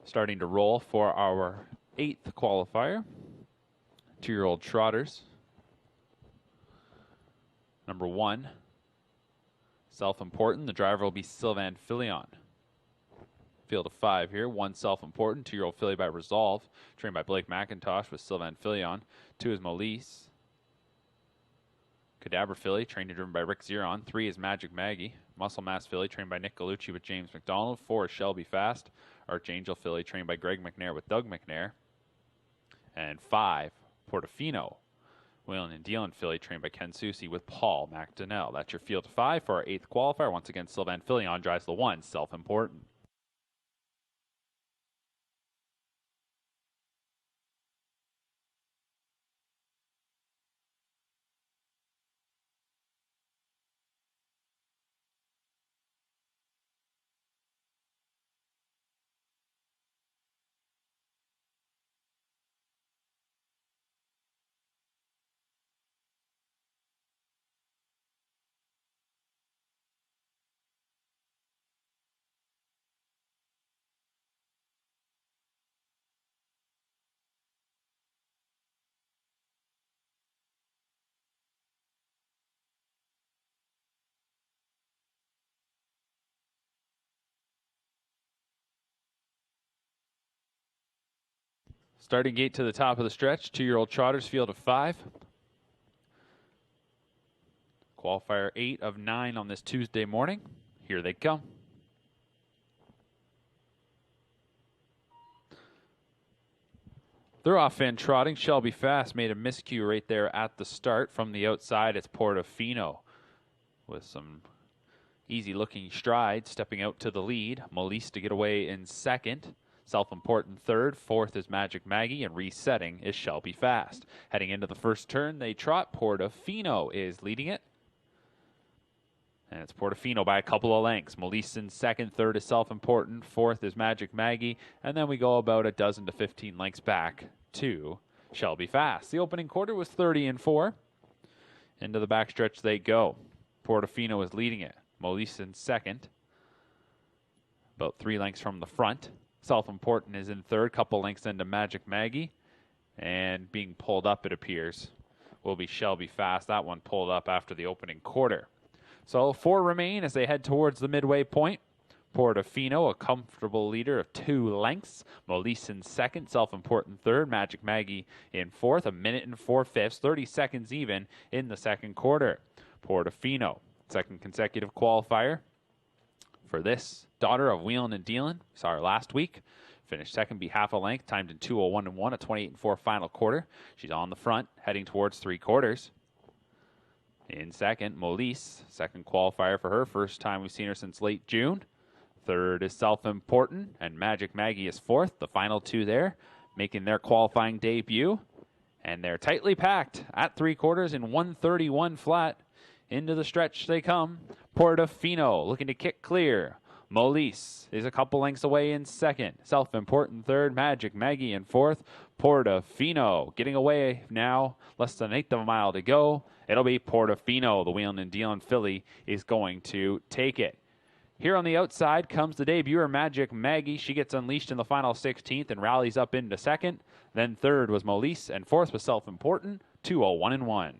starting to roll for our 8th qualifier. 2-year-old trotters. Number 1, self-important. The driver will be Sylvan Filion. Field of 5 here. 1 self-important. 2-year-old filly by Resolve, trained by Blake McIntosh with Sylvan Filion. 2 is Molise. Cadabra filly, trained and driven by Rick Zeron. 3 is Magic Maggie. Muscle Mass filly, trained by Nick Gallucci with James McDonald. 4 is Shelby Fast. Archangel filly, trained by Greg McNair with Doug McNair. And 5, Portofino. Wheeling and Dealing filly, trained by Ken Susi with Paul McDonnell. That's your field of 5 for our 8th qualifier. Once again, Sylvan Filion drives the 1, self-important. Starting gate to the top of the stretch, 2-year-old trotters, field of 5. Qualifier 8 of 9 on this Tuesday morning. Here they come. They're off and trotting. Shelby Fast made a miscue right there at the start. From the outside, it's Portofino with some easy-looking strides, stepping out to the lead. Molise to get away in 2nd. Self-important 3rd. 4th is Magic Maggie, and resetting is Shelby Fast. Heading into the first turn, they trot. Portofino is leading it. And it's Portofino by a couple of lengths. Molise in 2nd, 3rd is Self-important, 4th is Magic Maggie, and then we go about a dozen to 15 lengths back to Shelby Fast. The opening quarter was 30-4. Into the backstretch they go. Portofino is leading it. Molise in 2nd, about 3 lengths from the front. Self-important is in 3rd, couple lengths into Magic Maggie, and being pulled up, it appears, will be Shelby Fast. That one pulled up after the opening quarter. So 4 remain as they head towards the midway point. Portofino, a comfortable leader of 2 lengths. Molise in 2nd, Self-important 3rd. Magic Maggie in 4th, 1 minute and 4/5, 30 seconds even in the second quarter. Portofino, 2nd consecutive qualifier for this daughter of Wheelin' and Dealin'. Saw her last week. Finished 2nd, be half a length, timed in 2:01:1, a 28-4 final quarter. She's on the front, heading towards 3 quarters. In 2nd, Molise, 2nd qualifier for her. First time we've seen her since late June. 3rd is Self-important, and Magic Maggie is 4th. The final 2 there, making their qualifying debut. And they're tightly packed at 3 quarters in 131 flat. Into the stretch they come. Portofino looking to kick clear. Molise is a couple lengths away in 2nd. Self-important 3rd. Magic Maggie in 4th. Portofino getting away now. Less than 1/8 of a mile to go. It'll be Portofino. The Wheelin' and Dealin' filly is going to take it. Here on the outside comes the debuter, Magic Maggie. She gets unleashed in the final 16th and rallies up into 2nd. Then 3rd was Molise, and 4th was Self-important, 2:01:1.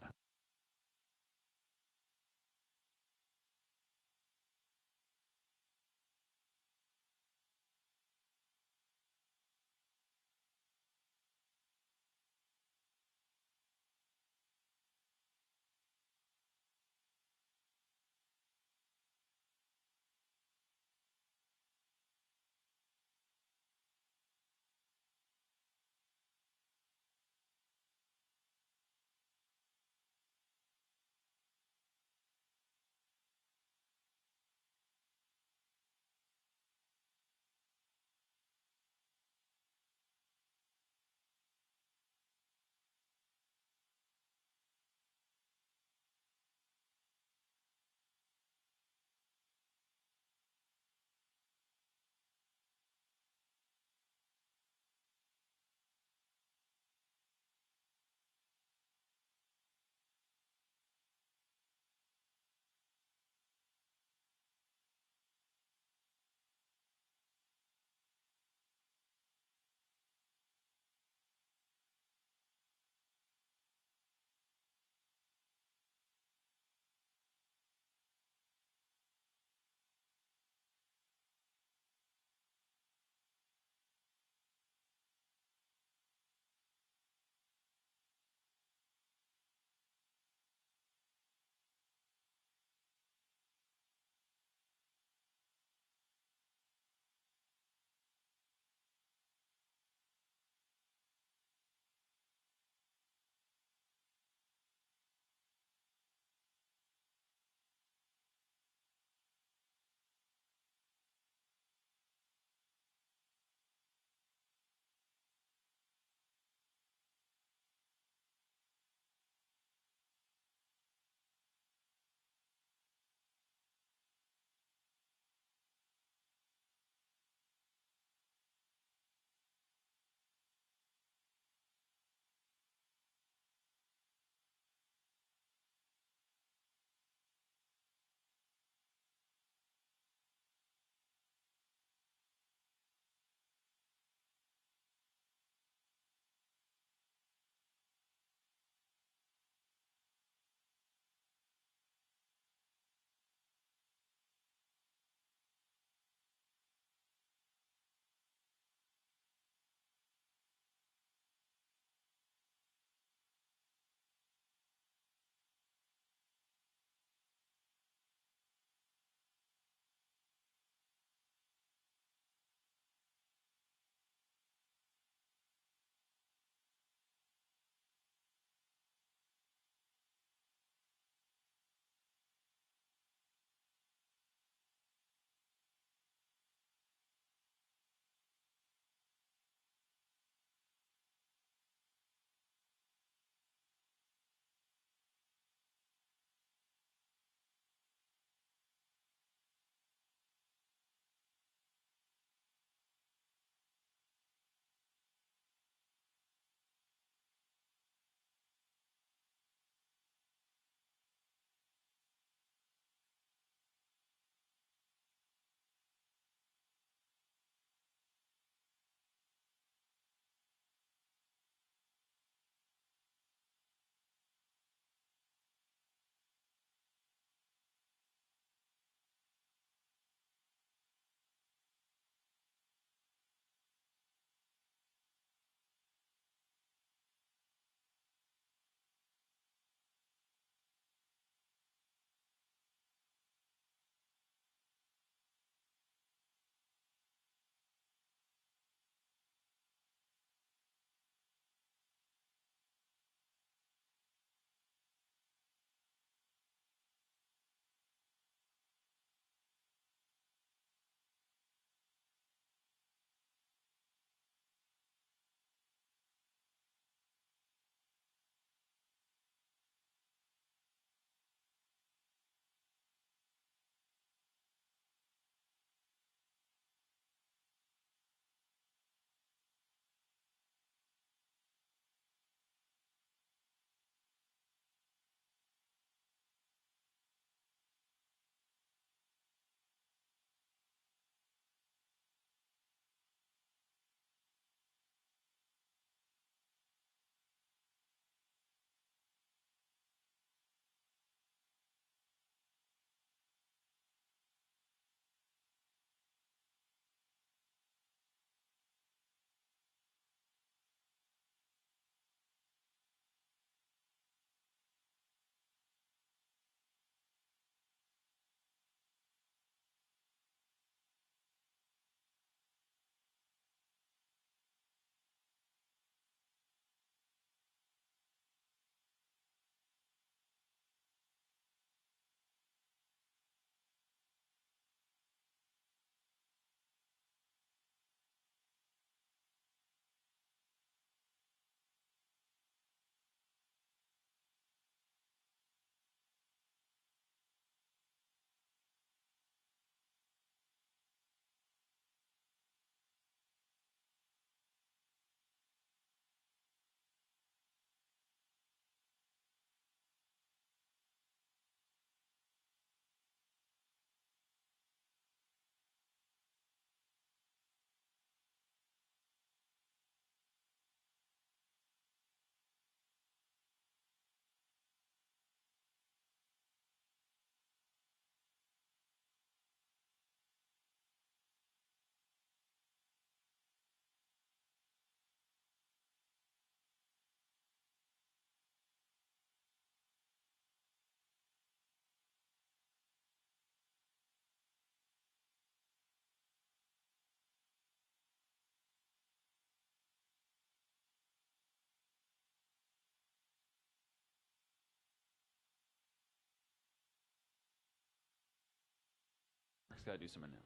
got to do some announcements.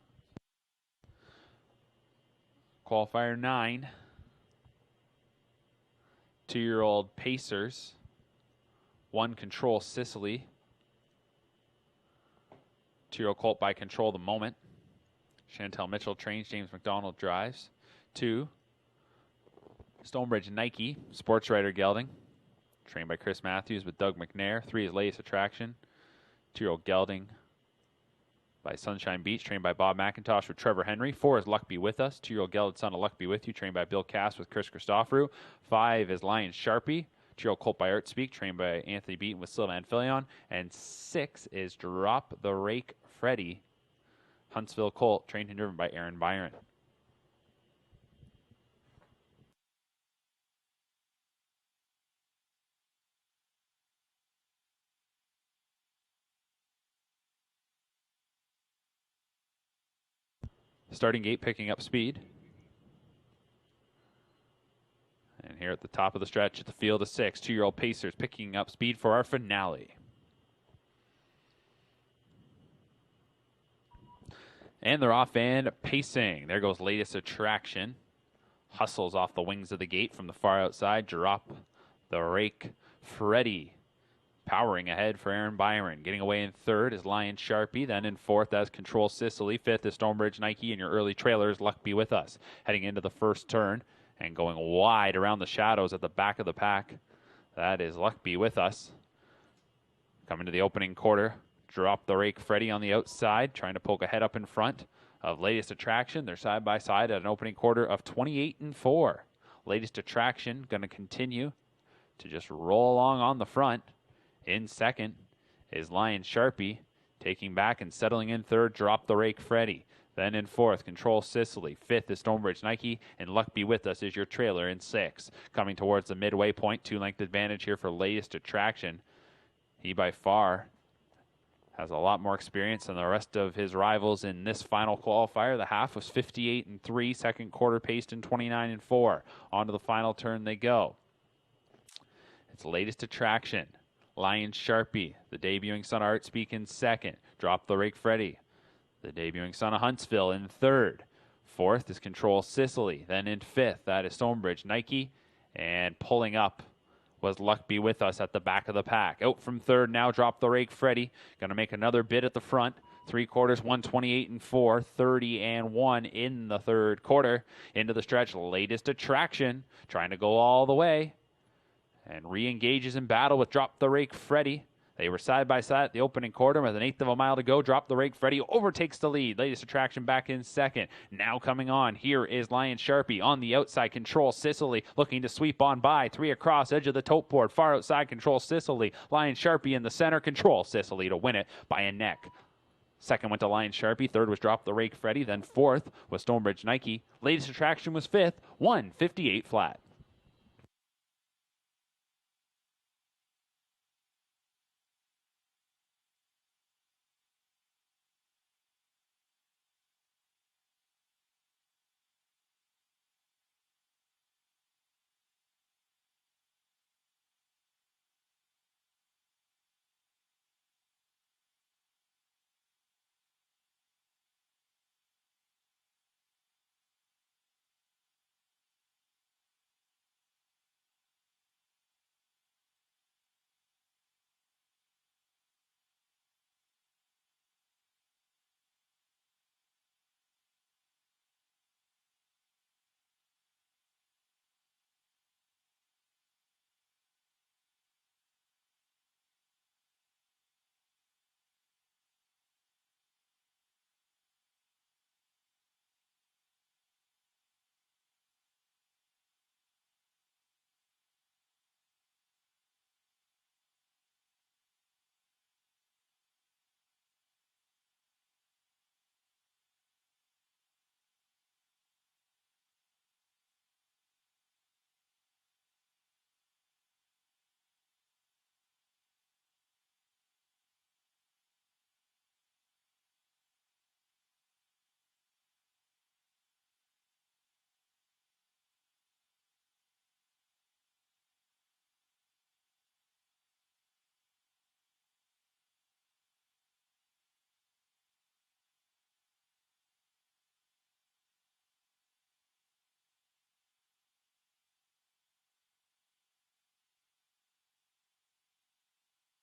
Qualifier 9. 2-year-old Pacers. 1 Control Sicily. 2-year-old Colt by Control the Moment. Chantel Mitchell trains, James McDonald drives. 2, Stonebridge Nike, sports writer gelding, trained by Chris Matthews with Doug McNair. 3 is Latest Attraction. 2-year-old gelding by Sunshine Beach, trained by Bob McIntosh with Trevor Henry. 4 is Luck Be With Us, 2-year-old gelded son of Luck Be With You, trained by Bill Cass with Chris Christoforou. 5 is Lion Sharpie, 2-year-old Colt by Art Speak, trained by Anthony Beaton with Sylvan Filion. And 6 is Drop the Rake Freddy, Huntsville Colt, trained and driven by Aaron Byron. Starting gate picking up speed. And here at the top of the stretch at the field of 6, 2-year-old Pacers picking up speed for our finale. And they're off and pacing. There goes Latest Attraction. Hustles off the wings of the gate from the far outside. Drop the Rake Freddy. Powering ahead for Aaron Byron. Getting away in 3rd is Lion Sharpie. Then in 4th, that's Control Sicily. 5th is Stonebridge Nike. And your early trailers, Luck Be With Us. Heading into the first turn and going wide around the shadows at the back of the pack. That is Luck Be With Us. Coming to the opening quarter. Drop the Rake Freddy on the outside, trying to poke a head up in front of Latest Attraction. They're side by side at an opening quarter of 28-4. Latest Attraction going to continue to just roll along on the front. In 2nd is Lion Sharpie, taking back and settling in 3rd. Drop the Rake Freddy. Then in 4th, Control Sicily. 5th is Stonebridge Nike, and Luck Be With Us is your trailer in 6th. Coming towards the midway point, 2-length advantage here for Latest Attraction. He by far has a lot more experience than the rest of his rivals in this final qualifier. The half was 58-3, second quarter paced in 29-4. On to the final turn they go. It's Latest Attraction. Lion Sharpie, the debuting son of Art Speak in 2nd. Drop the Rake Freddy, the debuting son of Huntsville in 3rd. 4th is Control Sicily. Then in 5th, that is Stonebridge Nike. And pulling up was Luck Be With Us at the back of the pack. Out from 3rd now, Drop the Rake Freddy. Going to make another bid at the front. 3 quarters, 128-4, 30-1 in the 3rd quarter. Into the stretch, Latest Attraction, trying to go all the way. And re-engages in battle with Drop the Rake Freddy. They were side by side at the opening quarter with 1/8 of a mile to go. Drop the Rake Freddy overtakes the lead. Latest Attraction back in 2nd. Now coming on, here is Lion Sharpie on the outside. Control Sicily looking to sweep on by. 3 across, edge of the tote board. Far outside, Control Sicily. Lion Sharpie in the center. Control Sicily to win it by a neck. 2nd went to Lion Sharpie. 3rd was Drop the Rake Freddy. Then 4th was Stonebridge Nike. Latest Attraction was 5th. 1:58 flat.